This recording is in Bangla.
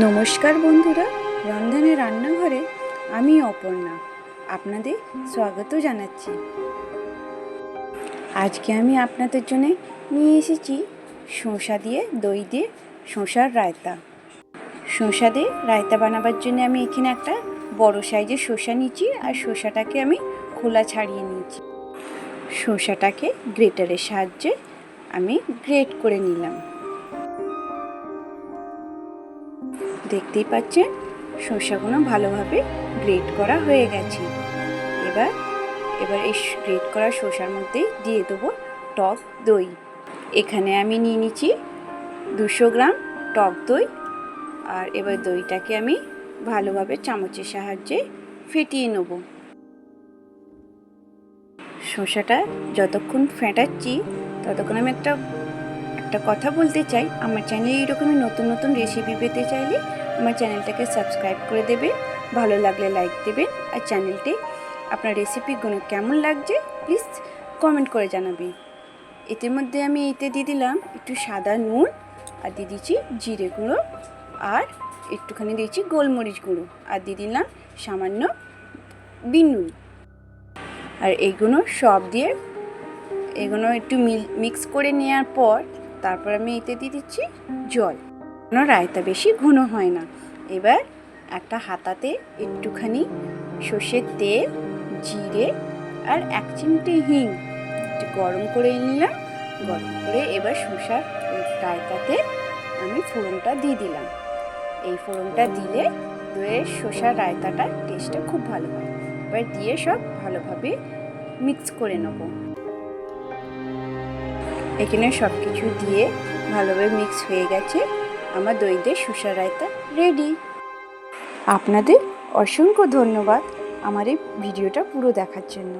নমস্কার বন্ধুরা, রন্ধনের রান্নাঘরে আমি অপর্ণা আপনাদের স্বাগত জানাচ্ছি। আজকে আমি আপনাদের জন্য নিয়ে এসেছি শসা দিয়ে দই দিয়ে শসার রায়তা। শসা দিয়ে রায়তা বানাবার জন্য আমি এখানে একটা বড় সাইজের শসা নিয়েছি আর শসাটাকে আমি খোলা ছাড়িয়ে নিয়েছি। শসাটাকে গ্রেটারের সাহায্যে আমি গ্রেট করে নিলাম। দেখতেই পাচ্ছেন শসাগুলো ভালোভাবে গ্রেট করা হয়ে গেছে। এবার এই গ্রেট করা শসার মধ্যেই দিয়ে দেবো টক দই। এখানে আমি নিয়ে নিচ্ছি 200 গ্রাম টক দই। আর এবার দইটাকে আমি ভালোভাবে চামচের সাহায্যে ফেটিয়ে নেব। শসাটা যতক্ষণ ফেটাচ্ছি ততক্ষণ আমি একটা কথা বলতে চাই। আমার চ্যানেলে এইরকমই নতুন নতুন রেসিপি পেতে চাইলে আমার চ্যানেলটাকে সাবস্ক্রাইব করে দেবে, ভালো লাগলে লাইক দেবেন। আর চ্যানেলটি আপনার রেসিপিগুলো কেমন লাগছে প্লিজ কমেন্ট করে জানাবেন। এর মধ্যে আমি দিয়ে দিলাম একটু সাদা নুন, আর দিয়ে দিচ্ছি জিরে গুঁড়ো, আর একটুখানি দিয়েছি গোলমরিচ গুঁড়ো, আর দিয়ে দিলাম সামান্য বিট নুন। আর এইগুলো সব দিয়ে এগুলো একটু মিক্স করে নেওয়ার পর তারপর আমি দিয়ে দিচ্ছি জল। কোনো রায়তা বেশি ঘন হয় না। এবার একটা হাতাতে একটুখানি সর্ষের তেল, জিরে আর 1 চিমটি হিং একটু গরম করে নিলাম। গরম করে এবার শসার রায়তাতে আমি ফোড়নটা দিয়ে দিলাম। এই ফোড়নটা দিলে দইয়ের শসার রায়তাটা টেস্টটা খুব ভালো হয়। এবার দিয়ে সব ভালোভাবে মিক্স করে নেব। এখানে সব কিছু দিয়ে ভালোভাবে মিক্স হয়ে গেছে। আমার দই দিয়ে শসার রায়তা রেডি। আপনাদের অসংখ্য ধন্যবাদ আমার এই ভিডিওটা পুরো দেখার জন্য।